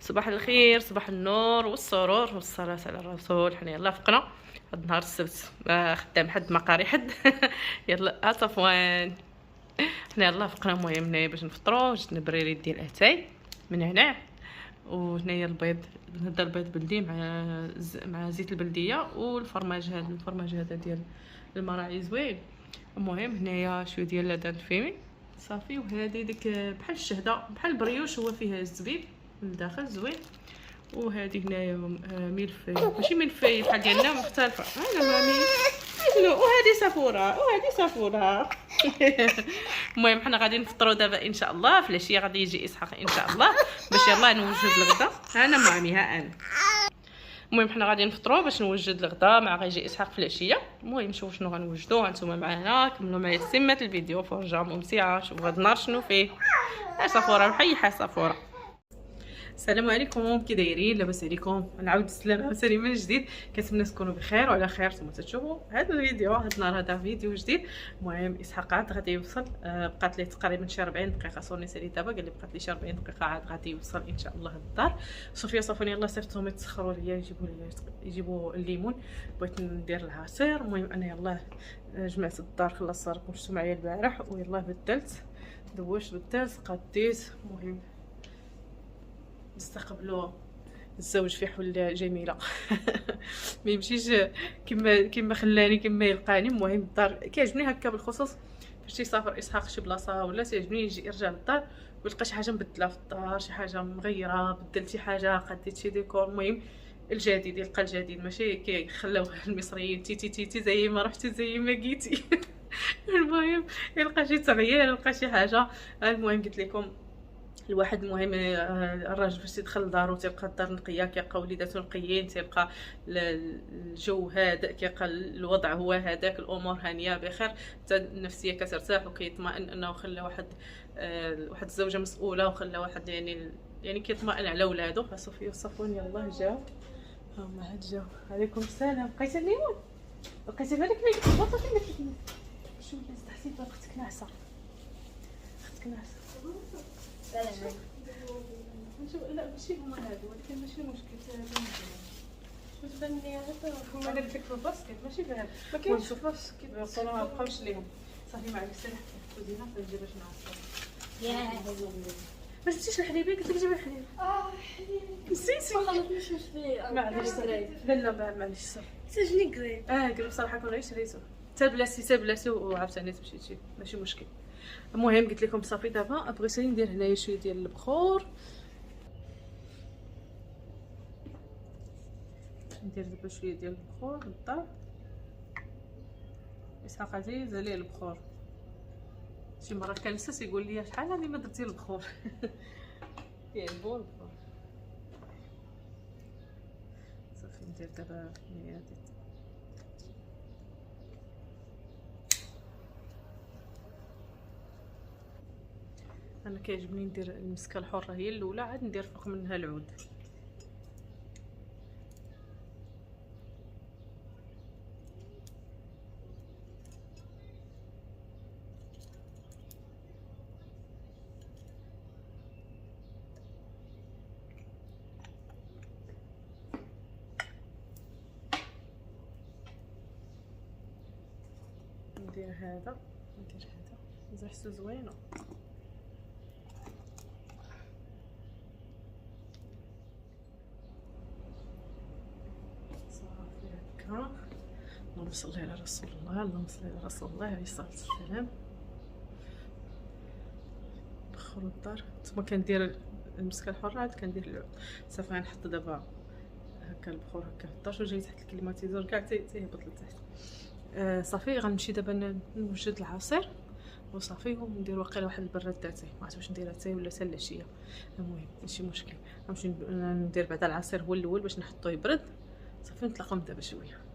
صباح الخير، صباح النور والسرور والصلاة على الرسول. حنا يلا فقنا هاد نهار السبت، ما خدام حد ما قاري حد. يلا صفوان، حنا يلا فقنا. المهم هنايا باش نفطرو جبنا بريريت ديال اتاي من هنا، وهنايا البيض. هذا البيض بلدي مع زيت البلديه، والفرماج هذا الفرماج هذا ديال المراعي زوين. المهم هنايا شويه ديال لادان فيمي صافي. وهذه ديك بحال الشهده بحال البريوش، هو فيها الزبيب من الداخل زوين. وهذه هنايا ملفي، ماشي ملفي بحال ديالنا، مختلفه. انا مامي شنو، وهذه سافوره وهذه سافوره. المهم حنا غادي نفطروا دابا ان شاء الله. في العشيه غادي يجي اسحاق ان شاء الله باش يلاه نوجد الغدا. انا مامي ها انا. المهم حنا غادي نفطروا باش نوجد الغدا مع غيجي اسحاق في العشيه. المهم شوفوا شنو غنوجدوا هانتوما معنا، كملوا معايا سمات الفيديو، فرجه ممتعه. شوفوا هاد النهار شنو فيه. صافوره محيحه صافوره. السلام عليكم، كي دايرين؟ لاباس عليكم؟ نعاود السلامه عاوتاني من جديد. كنتمنى تكونوا بخير وعلى خير. نتوما تشوفوا هذا الفيديو هذا النهار، هذا فيديو جديد. المهم اسحاق عاد غادي يوصل، بقات ليه تقريبا شي 40 دقيقه. صوني سالي دابا قال لي بقات لي شي 40 دقيقه عاد غادي يوصل ان شاء الله للدار. صوفيا صافوني يلاه صيفطهم يتسخروا ليا، يجيبوا الليمون. بغيت ندير العصير. المهم انا يلاه جمعت الدار، خلصت راكم شفتوا معايا البارح، ويلاه بدلت دوشت بدلت قديت. المهم نستقبلوا الزوج في حل جميله. ما يمشيش كما خلاني كما يلقاني. المهم الدار كيعجبني هكا، بالخصوص فاش تيسافر اسحاق شي بلاصه ولا تيعجبني يجي يرجع للدار ويلقى شي حاجه مبدله في الدار، شي حاجه مغيره، بدلت شي حاجه، قديت شي ديكور. المهم الجديد يلقى الجديد، ماشي كيخليو المصريين تيتي تيتي زي ما رحتي زي ما جيتي. المهم يلقى شي تغيير، يلقى شي حاجه. المهم قلت لكم الواحد المهم الراجل فاش تيدخل لدارو تيلقى الدار نقيه، كيلقى وليداتو نقيين، تيلقى الجو هادئ، كيلقى الوضع هو هذاك، الامور هانيه بخير، حتى النفسيه كترتاح وكيطمئن انه خلى واحد الزوجه مسؤوله، وخلى واحد يعني كيطمئن على ولادو. فصوفيا وصفون يلاه جاو، هما هاد جاو. عليكم السلام. بقيتي الليمون؟ بقيتي بالك لي بطاطا فين؟ شوفي استحسيت اختك ناعسه، اختك ناعسه. لا ماشي هما هادو، ولكن ماشي مشكل. شوف بني هذا انا قلت لك في الباسكت ماشي بهذا، ما كاينش في الباسكت. وصلوا ما بقاوش ليهم صافي. معليش سير حتى في الكوزينه فنجي باش نعصر. ما جبتيش الحليب؟ قلت لك جيبي الحليب. حليب نسيتي. ما خلطنيش نشري. معليش لا معليش صافي. سجني قريب. قريب صراحه كون غير شريته حتى بلاتي وعاوتاني مشيتي، ماشي مشكل. المهم قلت لكم صافي. دابا بغيت ندير هنايا شويه ديال البخور، ندير دابا شويه ديال البخور للدار. اسحاق عزيز عليه البخور، شي مره كنسى يقول لي شحال هذه ما درتي البخور. كيعجبو البخور. صافي ندير دابا هنايا انا كيعجبني ندير المسكه الحره هي الاولى، عاد ندير فوق منها العود. ندير هذا ريحته زوينه. صافي هكا. اللهم صل على رسول الله، اللهم صل على رسول الله عليه الصلاه والسلام. بخور الدار. ثم كندير المسكه الحره، عاد كندير العود. صافي غنحط دابا هكا البخور هكا في الدار، وجاي تحت الكليماتيزور كاع تيهبط لتحت. صافي غنمشي دابا نوجد العصير وصافي، وندير واقيلا واحد البراد تاعي، ما عرفتش واش نديرها حتى ولا حتى العشيه. المهم ماشي مشكل، غنمشي ندير بعدا العصير هو الاول باش نحطوه يبرد. صافي نتلاقاو دابا شويه.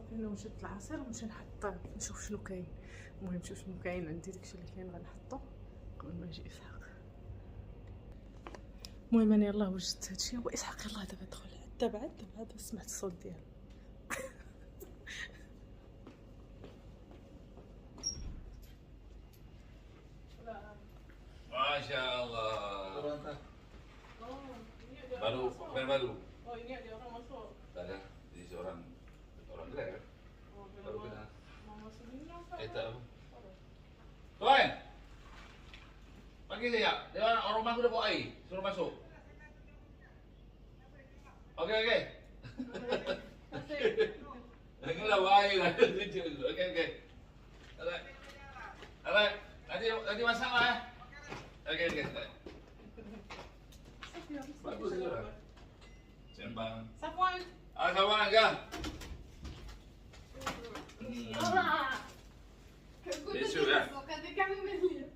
صافي انا وجدت العصير ونمشي نحط نشوف شنو كاين. المهم نشوف شنو كاين، عندي داكشي اللي كاين غنحطو قبل ما يجي اسحاق. المهم انا يلاه وجدت هادشي. هو اسحاق يلاه دابا دخل دابا عاد سمعت الصوت ديالو. ما شاء الله. Baru main baru. Oh ini ada orang masuk. Tak ada. Jadi seorang Grab kan? Baru kenal. Mama sini apa? Tak apa. Tuan. Panggil dia. Dia orang rumah aku dah bawa air. Suruh masuk. Okey. Dengarlah bawa air lah. Okey. Alright. Nanti masak lah. Okey. Bagus juga. Sembang. Safwan. Safwan kan? Bisu kan? Kadang kami beli.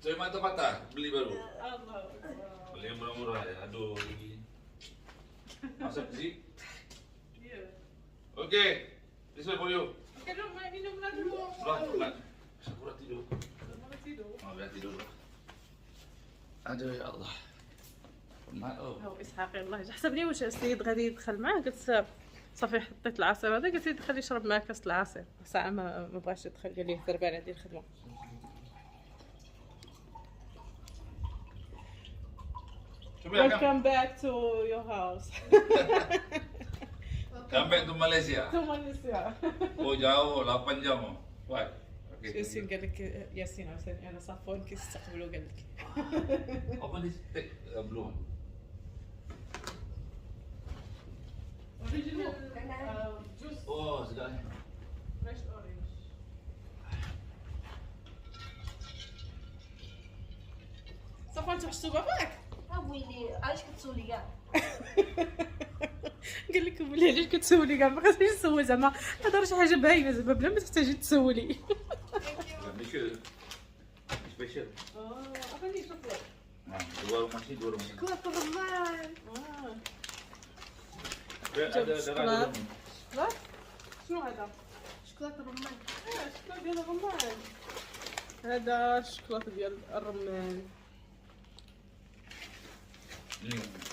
Coy mata patah, beli baru. Allah. Beli yang murah-murah ya. Aduh ini. Masak sih? Iya. Okey. This way for you. Okey, dong, minum lah dulu. Pelan. Sakura tidur. Mau tidur. Biar tidur. Aduh ya Allah. هو اسحاق يلاه حسبني واش السيد غادي يدخل معاه، قلت صافي حطيت العصير هذا، قلت لي دخل يشرب معاه كاس العصير. ساعه ما بغاش يدخل، قال لي زربان عندي الخدمه. Welcome back to your house. Come back to Malaysia. To Malaysia. Oh jauh 8 jam. Why? ياسين قال لك ياسين عاوتاني انا صافون كيستقبلوا قال لك. Open this take blue one. Original juice Oh segalanya. fresh orange. صافون تحسوا باباك؟ ابوي علاش كتسولي كاع؟ قال لك بلي علاش كتسولي كاع؟ ما خاصنيش نسول زعما هذا شي حاجه باينه زعما بلا ما تحتاجي تسولي. Special. apa nih coklat? Nah, dua rumah sih. شوكولاتة الرمان. Ada شوكولات. لا شنو هذا؟ شوكولاتة الرمان. الشوكولاته ديال الرمان. هذا الشوكولاته ديال الرمان.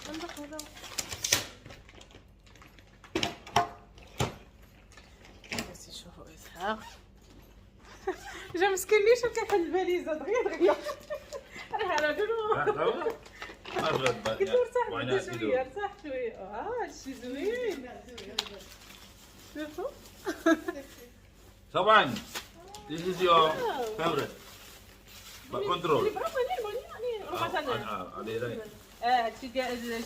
عندك هذا. بس شوفوا اسحاق. جا مسكين ليش كيحل الفاليزه دغيا. راه على دولو. قلت له ارتاح شويه ارتاح شويه. هادشي زوين. شوفوا. Saban, this is your favorite. But control. هادشي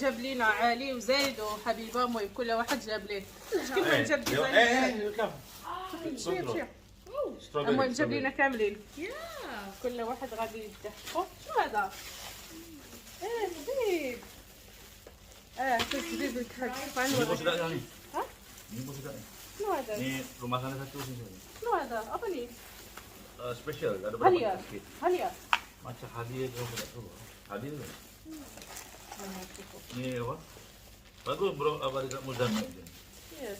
جاب لينا علي وزايد وحبيبه. المهم كل واحد جاب ليه كيف جاب ديزاين. المهم جاب لينا كاملين. كل واحد غادي يدحقو. شنو هذا؟ جديد. جديد الكحك. ها؟ شنو هذا؟ Ini rumah sana satu sini. شنو هذا؟ أعطني. Special, ada هليا هليا. Macam hadiah kau tidak tahu. Hadiah tu. Ni apa? Bagus bro, apa dekat Mozambik ni? Yes.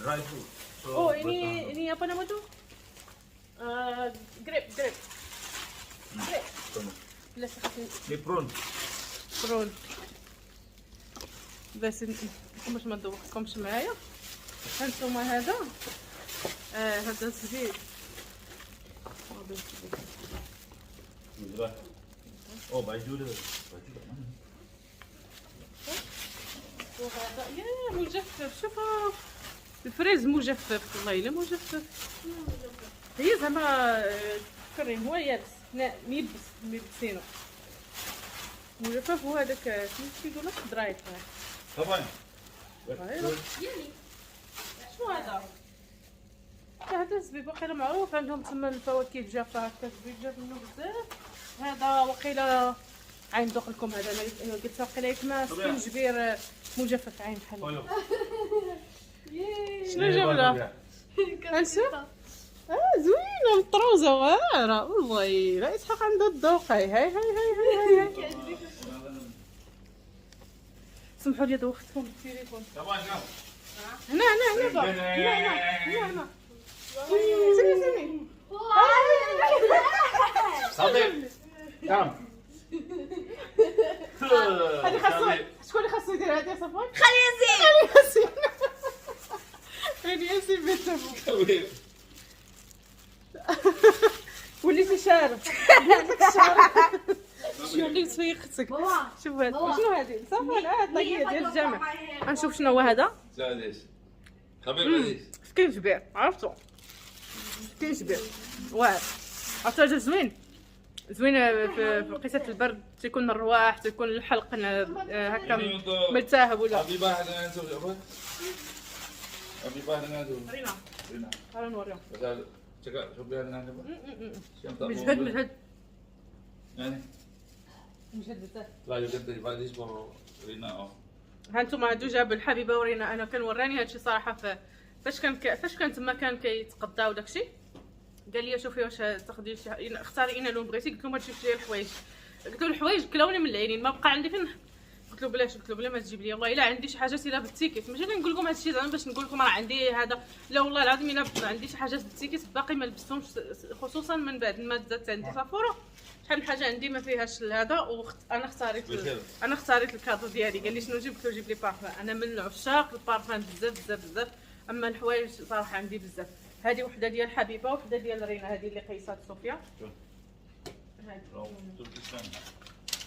Dry fruit. So, Oh ini apa nama tu? Grape. Grape. لا سخفي. Ni prawn. برون. بس انتم باش ما ندوقكمش معايا. هانتوما هذا هذا زبيب. Oh baju dia. Baju kat mana? وهذا يا مجفف. شوفوا الفريز مجفف. والله الا مجفف. هي زعما كريم هو يابس ميبسينو مجفف. وهذاك كيف كيقولوا درايف. Kapan? شنو هذا؟ هذا الزبيب وقيلا معروف عندهم تما الفواكه الجافه. هكا الزبيب جاف منه بزاف. هذا وقيلا عين ندوق لكم. هذا انا قلت وقيلا ياك ما سكنجبير مجفف عين بحال. شنو جاب له؟ نشوف. زوينه مطروزه واعره والله. لا اسحاق عنده الذوق. هاي سمحوا لي دوختكم بالتليفون. كمان كم؟ هنا بابا، هنا سمي صديق كم؟ هذه خاصو، شكون اللي خاصو يدير هذه صفوان؟ خلي يزيد. خلي ياسين بنته كبير. وليتي شارب. شنو اللي تسوي اختك؟ بابا شوف هذا، بابا. شنو هذه؟ صفوان طاقية ديال الجامع. غنشوف شنو هو هذا. سادس. خبير لذيذ. كينجبير، عرفتو؟ كينجبير واعر. عرفتو هذا زوين في قصة البرد، تيكون الرواح، تيكون الحلق هكا ملتهب ولا. Abi bah dengan tu apa? Abi bah dengan tu. رينا Rina. تعالوا نوريهم. Pasal cakap Sofian dengan apa? Siang tak مجهد mau. مجهد Ni. مجهد بزاف. Lah you kata balik for Rina off. هانتوما هادو جاب الحبيبه ورينا. انا كان وراني هادشي صراحه فاش كان تما كان كيتقداو داكشي، قال لي شوفي واش تاخدي اختاري اين لون بغيتي. قلت له ما تجيبش لي الحوايج، قلت له الحوايج كلاوني من العينين، ما بقى عندي فين. قلت له بلاش، قلت له بلا ما تجيب لي والله الا عندي شي حاجات الا بالتيكيت. ماشي غير نقول لكم هادشي زعما باش نقول لكم راه عندي هذا، لا والله العظيم الا عندي شي حاجات بالتيكيت باقي ما لبستهمش، خصوصا من بعد ما زادت عندي سافورو. شحال من حاجه عندي ما فيهاش هذا، انا اختاريت الكادو ديالي. قال لي شنو نجيب؟ قلت له جيب لي بارفان. انا من عشاق البارفان بزاف، اما الحوايج صراحه عندي بزاف. هذه وحده ديال حبيبه وحده ديال رينا، هذه اللي قيسات صوفيا، هذه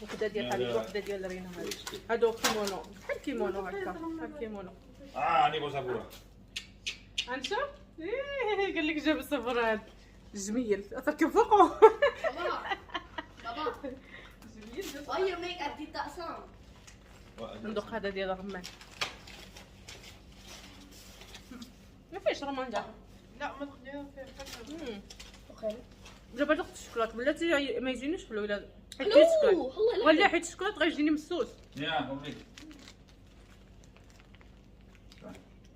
وحده ديال حبيبه وحده ديال رينا. هادو كيمونو، بحال كيمونو هكا، بحال كيمونو. Ni bos aku. انت قال لك جاب الصفر هذا جميل تركب فوقه. بابا جميل. why you make a tita sound? ندوق هذا ديال الرمان، ما فيهش رمان كاع. لا ما تخليها فيها. اوكي دابا دوقت الشوكولات بلاتي ما يجينيش حلو الا حيت حلو الشوكولات، والله ولا حيت الشوكولات غيجيني مسوس. Ya, komplit.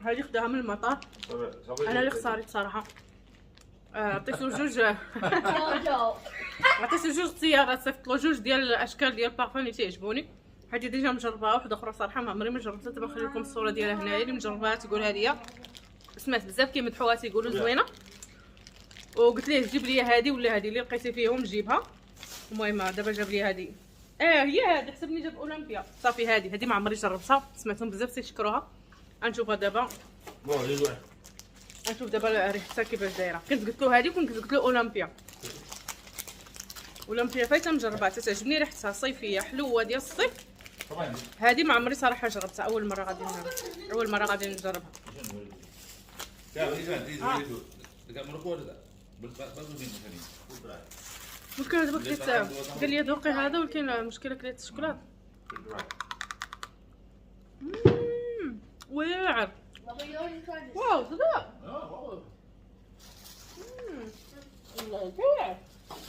هذه خداها من المطار، انا اللي خساريت صراحه. عطيتو جوج جو عطيتو جوج اختيارات، صيفط له جوج ديال الاشكال ديال البارفان اللي تيعجبوني. هذه ديجا مجرباها، وحده اخرى صراحه ما عمري ما جربتها. دابا نخلي لكم الصوره ديالها هنايا. اللي مجرباها تيقولها ليا، سمعت بزاف كيمدحوها تيقولوا زوينه، وقلت ليه جيب لي هذه ولا هذه اللي لقيتي فيهم جيبها. المهم دابا جاب لي هذه، هي هذه حسبني جاب اولمبيا. صافي هذه ما عمري جربتها، سمعتهم بزاف تيشكروها. غنشوفها دابا، Bo, dia dua. غنشوف دابا ريحتها كيفاش دايره. كنت قلت له هذه وكنت قلت له اولمبيا. اولمبيا فايته مجربها، تعجبني ريحتها صيفيه حلوه ديال الصيف. Kapan? هذه ما عمري صراحه جربتها، اول مره غادي نجربها. Ya, ini kan, ini itu. Dekat Maroko ada tak? Bagus ni macam ni. ممكن دابا كليت، قال لي ذوقي هذا، ولكن المشكله كليت الشوكولات. واعر. Baba, you already tried this. واو صدق. Oh, bagus. والله واعر.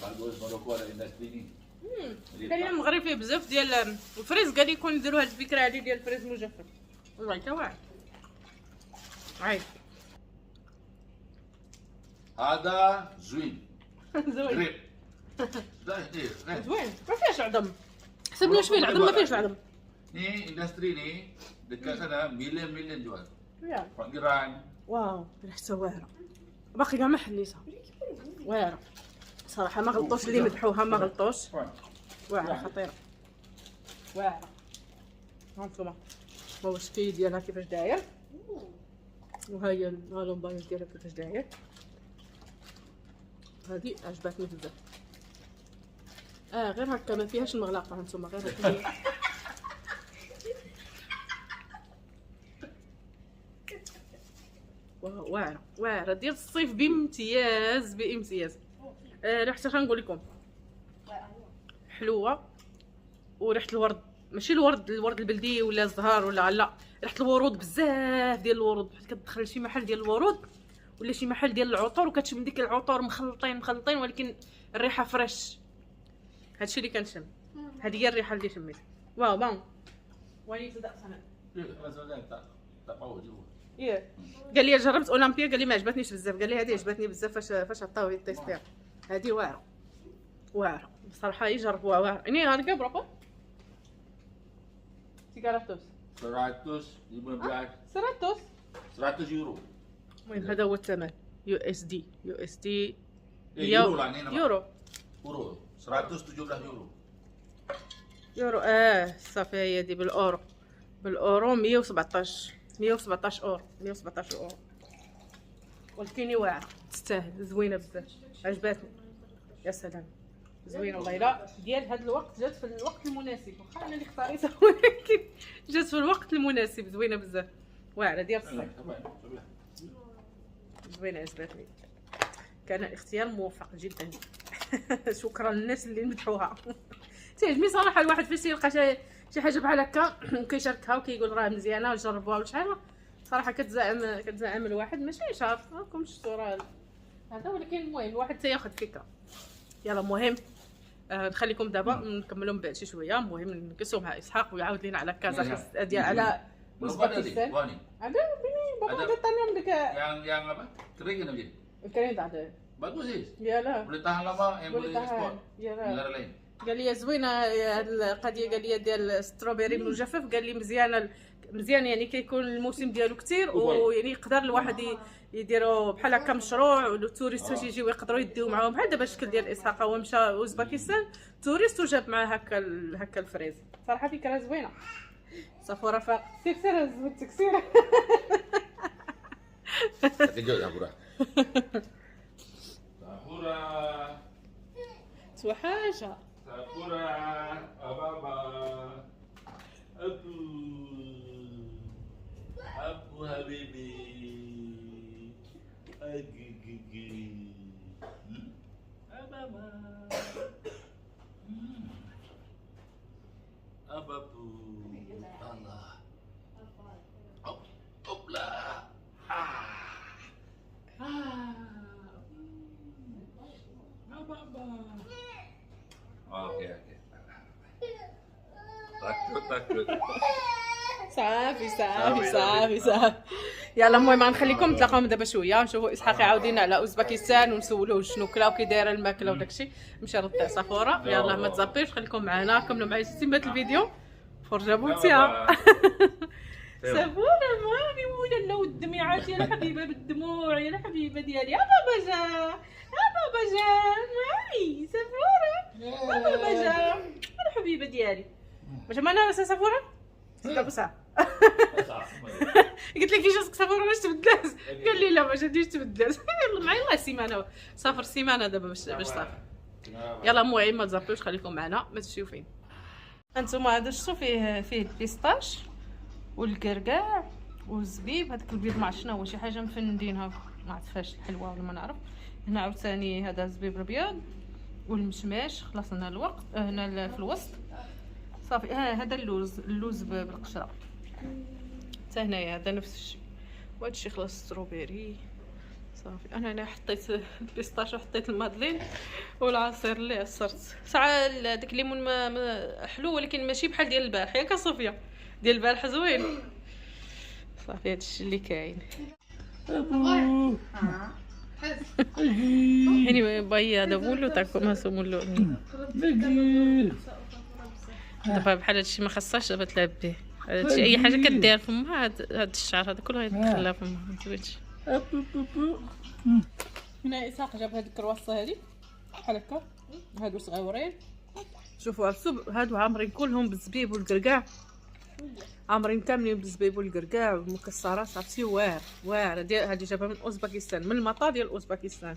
Bagus Maroko ada industri ni. قال لي المغرب فيه بزاف ديال الفريز، قال لي يكون يديروا هاد الفكره هذه ديال الفريز مجفف. والله حتى واعر. عيب. Ada Zwin. زوين Grip. Dah ni, kan? زوين، ما فيهش عظم. حسبني واش فيه العظم، ما فيهش عظم. Ni industri ni dekat sana million jual. يا Panggiran. واو ريحتها واعره، باقي كاع ما حليتها. واعره صراحه، ما غلطوش اللي مدحوها، ما غلطوش. واعره خطيره، واعره. هانتوما هو الشكل ديالها كيفاش داير، وها هي الامباج ديالها كيفاش داير. هذه عجبتني بزاف. غير هكا ما فيهاش المغلقه، هانتوما غير هكا. واعره ديال الصيف بامتياز. ريحتها شنو نقول لكم، حلوه، وريحه الورد، ماشي الورد البلدي ولا الزهر ولا لا، ريحه الورود، بزاف ديال الورود. بحال كتدخل شي محل ديال الورود ولا شي محل ديال العطور، وكتشم ديك العطور مخلطين، ولكن الريحه فريش. هادشي اللي كنشم، هذه هي الريحه اللي شميت. واو بون وين صدق صنع. Tak mau juga. قال لي جربت اولمبيا، قال لي ما عجبتنيش بزاف. قال لي هذه عجبتني بزاف فاش عطاو لي التيستير. هذه واعره بصراحه، يجربوها واعره. اني هاركا برافو سيجاراتوس 115 سراتوس. 100 يورو. المهم هذا هو الثمن. USD يورو lah ini nama. يورو. يورو 117 يورو. يورو صافي هي دي بالاورو 117 اورو 117 اورو. ولكن واعره تستاهل، زوينه بزاف، عجباتني. يا سلام زوينه والله. لا ديال هذا الوقت جات في الوقت المناسب، واخا انا اللي اختاريتها ولكن جات في الوقت المناسب. زوينه بزاف، واعره ديال الصيف، زوينه عجباتني. كان اختيار موفق جدا. شكرا للناس اللي مدحوها. تعجبني صراحه الواحد فاش يلقى شي حاجه بحال هكا كيشاركها وكيقول راه مزيانه وجربوها ولا شحال، صراحه كتزعم الواحد ماشي شرط راكم شفتوا راه هذا، ولكن المهم الواحد تياخذ فكره. يلا المهم نخليكم دابا نكملوا من بعد شي شويه. المهم نجلسوا مع اسحاق ويعاود لينا على كازا ديال على اوزبكستان. ada ini bapak ada tanam dekat yang apa? Kering kan jadi? kering tak ada. Bagus sih. Iyalah. Boleh tahan lama, yang boleh ekspor. Iyalah. Negara lain. قال لي زوينه القضيه، قال لي ديال الستروبيري مجفف، قال لي مزيان يعني كيكون الموسم ديالو كثير، ويعني يقدر الواحد يديروا بحال هكا مشروع، والتوريست فاش يجيو يقدروا يديو معاهم بحال دابا الشكل ديال اسحاق. هو مشى اوزبكستان توريست وجاب معاه هكا الفريز. صراحه فكره زوينه. صفوره فاق سير زبط سير. Kejut Safura. Safura. سوا حاجه Safura. Baba. Abu habibi. Gigi. Baba. Ababu. Allah. Opla. اوكي takut صافي. يلا المهم غنخليكم نتلاقاو دابا شويه، نشوفوا اسحاق يعاود لنا على اوزبكستان ونسولوه شنو كلا وكي دايره الماكله وداكشي. مشى رد صفوره. يلا ما تزابيش، خليكم معنا كملوا معايا استمات الفيديو. فرجه ممتعه. صفوره مامي ولا والدميعات يا الحبيبه بالدموع، يا الحبيبه ديالي. يا بابا جا مامي صفوره. بابا جا الحبيبه ديالي. واش معنا راه صفوره؟ بصح قلت لك جاتك صفوره باش تبدلات، قال لي لا ما جاتنيش تبدلات. يلا معايا الله سيمانه صافر سيمانه دابا باش صافر. يلا المهم ما تزابطوش، خليكم معنا ما تمشيو فين. انتما هذا شفتوا فيه البيستاش والكركاع والزبيب. هذاك البيض ما عرفت شنو هو، شي حاجه مفندينها ما عرفتش الحلوه ولا ما نعرف. هنا عاوتاني هذا الزبيب الابيض والمشماش. خلصنا الوقت هنا في الوسط صافي. هذا اللوز بالقشره حتى هنايا هذا نفس الشيء. وهذا الشيء خلاص ستروبيري صافي. انا هنا حطيت البيستاش وحطيت المادلين والعصير اللي عصرت. ساعه داك الليمون حلو ولكن ماشي بحال ديال البارح ياك صوفيا. ديال البارح زوين صافي. هذا الشيء اللي كاين. يعني باي هذا بولو تاكو ما سمولو دابا بحال هادشي ما خصهاش دابا تلعب به. هادشي اي حاجه كدير فمها هاد الشعر هذا كله غيدخلها فمها ما تزوينش. هنا اسحاق جاب هاد الكرواسه هادي بحال هكا، هادو صغيورين. شوفوا هادو عامرين كلهم بالزبيب والكركاع، عامرين كاملين بالزبيب والكركاع والمكسرات. عرفتي واعره ديال هادي جابها من اوزبكستان، من المطار ديال اوزبكستان.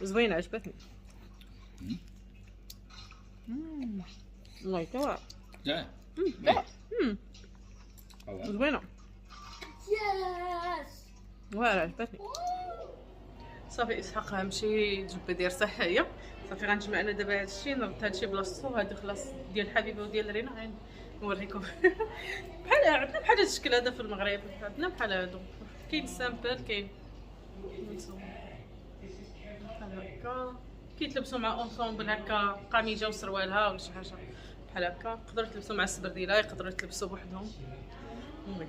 زوينه عجبتني. والله كوا زوينه Yes. واعره عجبتني. صافي اسحاق غنمشي جبه ديال صحيه. صافي غنجمع انا دابا هادشي نرد هادشي بلاصتو. هادو خلاص ديال حبيبه وديال رينا غنوريكم. بحال عندنا بحال هاد الشكل هذا في المغرب، عندنا بحال هادو. كاين سامبل كاين هكا كيتلبسوا مع اونسومبل هكا قميجه وسروالها ولا شي حاجه بحال هكا. يقدروا يتلبسوا مع السبرديله، يقدروا يتلبسوا بوحدهم. المهم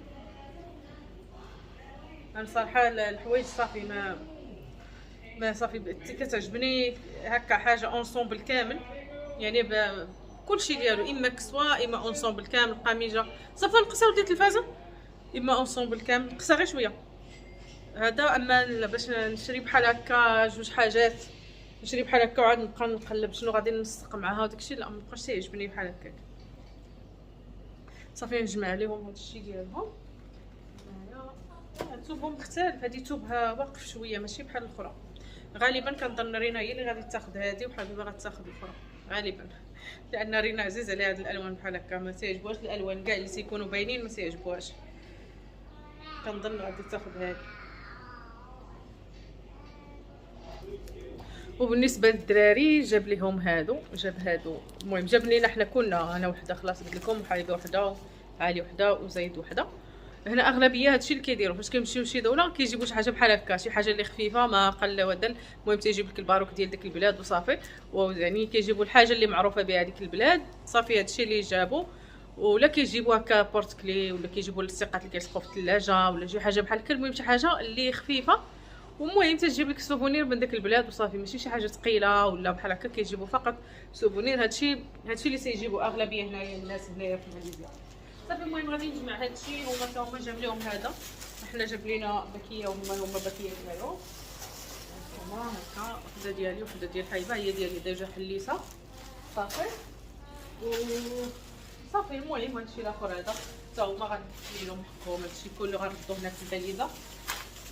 انا صراحه الحوايج صافي ما صافي كتعجبني هكا حاجه اونسومبل كامل، يعني كلشي ديالو، اما كسوه اما اونسومبل كامل قميجه. صافي نقصها وديت التلفازه، اما اونسومبل كامل نقصها غير شويه هذا. اما باش نشري بحال هكا جوج حاجات، نشري بحال هكا وعاد نبقى نقلب شنو غادي نلصق معها وداكشي، لا مابقاش تيعجبني بحال هكاك. صافي نجمع عليهم هادشي ديالهم. هنايا الثوب مختلف، هادي ثوبها واقف شويه ماشي بحال الاخرى. غالبا كنظن رينا هي اللي غادي تاخذ هادي وحبيبه غتاخذ الاخرى غالبا، لان رينا عزيز عليها هاد الالوان بحال هكا، ما تيعجبوهاش الالوان كاع اللي تيكونوا باينين، ما تيعجبوهاش. كنظن غادي تاخذ هادي. وبالنسبه للدراري جاب ليهم هادو، جاب هادو، المهم جاب لينا حنا كنا انا وحده خلاص قلت لكم، وحبيبه وحده، علي وحده، وزيد وحده. هنا اغلبيه هادشي اللي كيديروا فاش كيمشيو لشي دوله كيجيبوا شي حاجه بحال هكا، شي حاجه اللي خفيفه ما قل ودل. المهم تيجيب لك الباروك ديال ديك البلاد وصافي، ويعني كيجيبوا الحاجه اللي معروفه بها ديك البلاد صافي. هادشي اللي جابوا، ولا كيجيبوا هكا بورت كلي، ولا كيجيبوا السيقات اللي كيلصقوا في الثلاجه، ولا شي حاجه بحال هكا. المهم شي حاجه اللي خفيفه، والمهم تجيب لك سوفونير من داك البلاد وصافي، ماشي شي حاجه ثقيله ولا بحال هكا. كيجيبوا فقط سوفونير. هادشي اللي تيجيبوا اغلبيه هنايا الناس هنايا في ماليزيا صافي. المهم غادي نجمع هادشي. هما جاب لهم هذا، حنا جاب لينا باكيه، وهما باكيه ديالو. هما هكا وحده ديالي وحده ديال حبيبه، هي ديالي ديجا حليتها صافي صافي. المهم هادشي الاخر هذا حتى هما غندير لهم حقهم، هادشي كله غنردوه هنا في الباليزه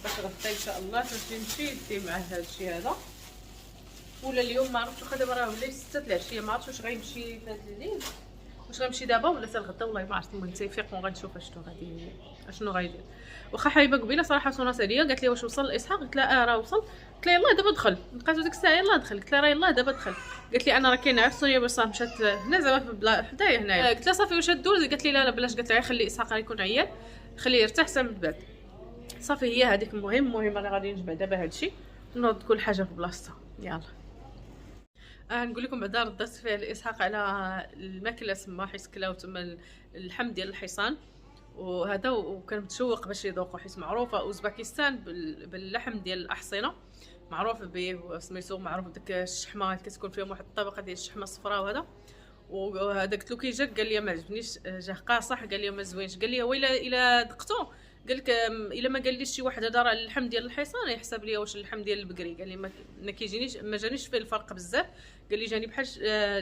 باش غدا ان شاء الله فاش نمشي ندي معاه هادشي هذا. ولا اليوم ما عرفتش، واخا دابا راه ولا 6 د العشيه، ما عرفتش واش غيمشي في هاد الليل، واش غنمشي دابا ولا حتى الغدا، والله ما عرفت. المهم تيفيق وغنشوف اشنو غيدير. واخا حبيبه قبيله صراحه صونات عليا قالت لي واش وصل الاسحاق، قلت لها راه وصل. قلت لها يلاه دابا دخل، لقيتو ديك الساعه يلاه دخل. قلت لها راه يلاه دابا دخل. قالت لي انا راه كاينه عرس سوريا باش مشات هنا زعما في بلا حدايا هنايا. قلت لها صافي واش دوز، قالت لي لا لا بلاش. قالت لها خلي اسحاق يكون عيان، خليه يرتاح حتى من بعد. صافي هي هذيك. المهم انا غادي نجمع دابا هادشي ونرد كل حاجه في بلاصتها. يلا نقول لكم بعدا ردات فعل اسحاق على الماكله تما، حيت كلاو تما اللحم ديال الحصان وهذا، وكان متشوق باش يذوقوا، حيت معروفه اوزباكستان باللحم ديال الاحصنه، معروف به سميتو، معروف ديك الشحمه كتكون فيهم واحد الطبقه ديال الشحمه الصفراء وهذا. وهذا قلت له كي جا قال لي ما عجبنيش، جا قاصح، قال لي ما زوينش. قال لي ويلا الا دقتو، قال لك الا ما قال ليش شي واحد هذا راه اللحم ديال الحصان يحسب لي واش اللحم ديال البقري. قال لي ما كيجينيش، ما جانيش فيه الفرق بزاف. قال لي جاني بحال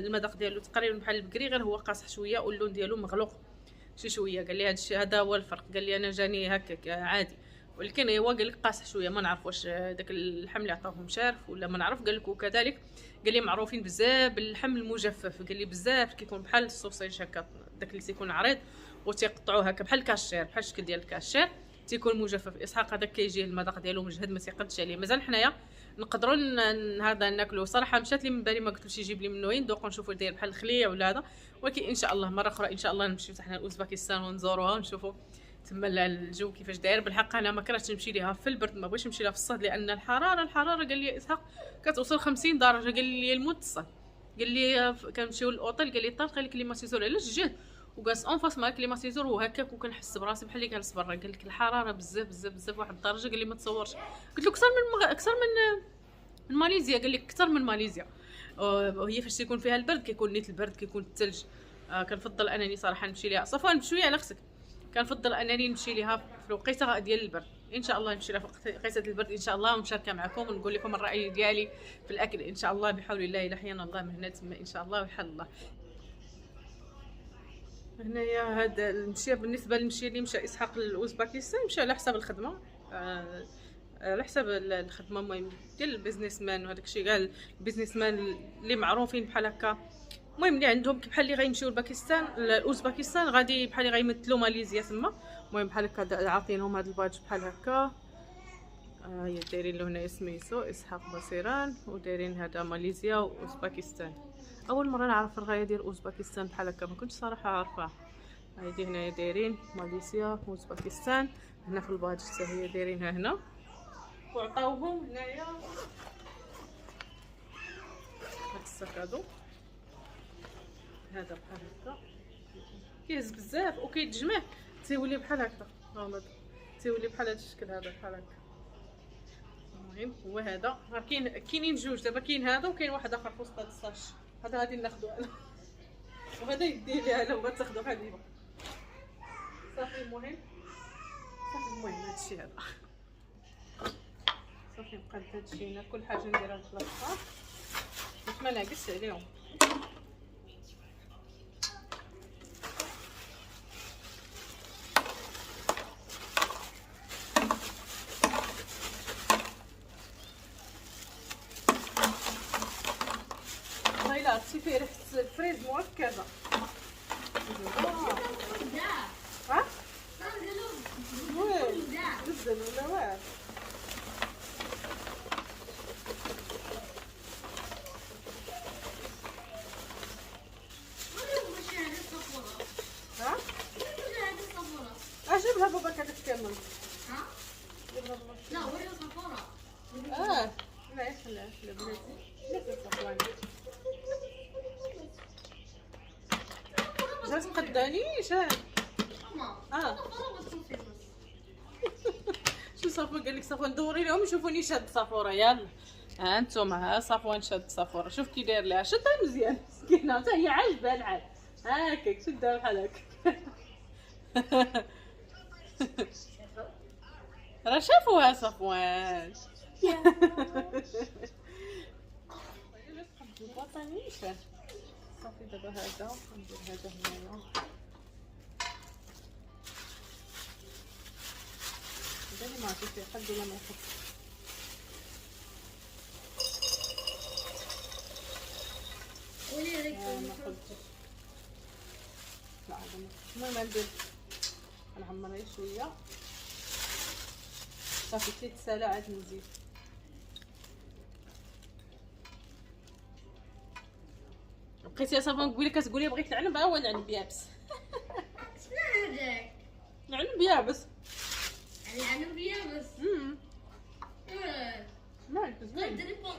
المذاق ديالو تقريبا بحال البقري، غير هو قاصح شويه واللون ديالو مغلوق شي شويه. قال لي هذا الشيء هذا هو الفرق. قال لي انا جاني هكاك عادي، ولكن هو قال لك قاصح شويه. ما نعرف واش داك اللحم اللي عطاوهم شارف ولا ما نعرف. قال لك وكذلك قال لي معروفين بزاف باللحم المجفف، قال لي بزاف كيكون بحال السوسيج هكا، داك اللي تيكون عريض وتيقطعوه هكا بحال الكاشير، بحال الشكل ديال الكاشير تيكون مجفف. اسحاق هذاك كيجي المذاق ديالو مجهد، ما تيقدش عليه. مازال حنايا نقدروا هذا ناكلو. صراحه مشات لي من بالي ما قلتلوش يجيب لي منه ندوقو نشوفوا داير بحال الخليع ولا هذا، ولكن ان شاء الله مره اخرى ان شاء الله نمشيو حنا لاوزباكستان ونزوروها ونشوفوا تما الجو كيفاش داير. بالحق انا ما كرهتش نمشي ليها في البرد، ما بغيتش نمشي لها في الصهد، لان الحراره قال لي اسحاق كتوصل 50 درجه. قال لي الموت الصهد، قال لي كنمشيو للاوطيل، قال لي طالق قال لك كليماتيزور علاش جهد وكاس اون فاس مع كليماتيزور وهكاك، وكنحس براسي بحال اللي جالس برا. قال لك الحراره بزاف بزاف بزاف واحد الدرجه، قال لي ما تصورش. قلت له اكثر من ماليزيا. قال لك اكثر من ماليزيا. وهي فاش يكون فيها البرد كيكون نيت البرد، كيكون الثلج. كنفضل انني صراحه نمشي ليها صفوان بشويه على خصك، كنفضل انني نمشي ليها في الوقيته ديال البرد. ان شاء الله نمشي لها في وقيته البرد ان شاء الله، ونشاركها معكم ونقول لكم الراي ديالي في الاكل ان شاء الله بحول الله. الا حيانا الله من هنا تما ان شاء الله ويحل الله. هنايا هذا المشي بالنسبه للمشي اللي مشى اسحاق لاوزباكستان، مشى على حساب الخدمه، على حساب الخدمه. المهم ديال البيزنس مان وهذاك الشيء كاع البيزنس مان اللي معروفين بحال هكا، المهم اللي عندهم بحال اللي غيمشيو لباكستان لاوزباكستان غادي بحال اللي غيمثلوا ماليزيا تما. المهم بحال هكا عاطينهم هذا الباج بحال هكا. هي دايرين له هنا سميتو اسحاق بصيران، ودايرين هذا ماليزيا واوزباكستان. اول مره نعرف الغايه ديال اوزباكستان بحال هكا، ما كنتش صراحه عارفاها. هادي هنايا دايرين ماليزيا واوزباكستان، هنا في الباج حتى هي دايرينها هنا، وعطاوهم هنايا هاد السكادو هذا بحال هكا، كيهز بزاف وكيتجمع تيولي بحال هكا غامض، تيولي بحال هذا الشكل هذا بحال هكا. المهم هو هذا، راه كاينين جوج دابا، كاين هذا وكاين واحد اخر في وسط هاد الصاج. هذا غادي ناخذو انا. وهذا يدي ليها لو بغات تاخذو حليبه صافي. المهم هادشي هذا صافي. بقى هادشي هنا كل حاجه نديرها في بلاصتها باش ما نعكسش عليهم. والله الا عرفتي فيه ريحه الفريز مؤكده. ها وين جدا ولا واعر؟ ها اجيبها بابا كانت كامل. لا وين صفورة؟ لا يخلع بلاتي لا تصفواني جات قدانيش. شو صفوان قال لك؟ صفوان دوري لهم يشوفوني شاد صافوره. يلا ها انتم، ها صفوان شاد صافوره، شوف كي داير لها. شدها مزيان مسكينه حتى هي عاجبها العاد. هاكاك شدها بحال هكا. راه شافوها صفوان. صافي دابا هذا ندير هذا هنايا. هذا ما عرفتش يحد ولا ما يحط. ما حطش. لا هذا المهم ندير نعمرها شويه صافي. 3 ساعات عاد نزيد. بقيتي يا صافي قبيله كتقولي بغيت العنب، ها هو العنب يابس. العنب يابس. العنب يابس.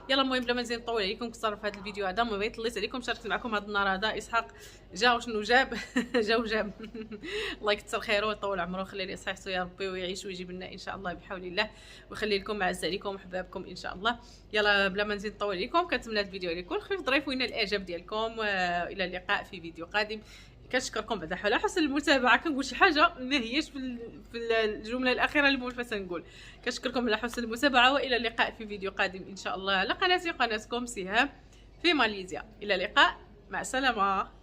يلا المهم بلا ما نزيد نطول عليكم كثر في هذا الفيديو هذا. المهم طليت عليكم شاركت معكم هذا النهار هذا. اسحاق جا وشنو جاب؟ جاب. الله يكثر خيره ويطول عمره ويخلي لي صحته يا ربي ويعيش ويجيب لنا ان شاء الله بحول الله، ويخلي لكم معز عليكم وحبابكم ان شاء الله. يلا بلا ما نزيد نطول عليكم كنتمنى هذا الفيديو يكون خفيف ظريف وينال الاعجاب ديالكم، والى اللقاء في فيديو قادم. كنشكركم بعدا على حسن المتابعه. كنقول شي حاجه ما هياش في الجمله الاخيره اللي مولفه نقول. كنشكركم على حسن المتابعه والى اللقاء في فيديو قادم ان شاء الله على قناتي قناتكم سهام في ماليزيا. الى اللقاء، مع السلامه.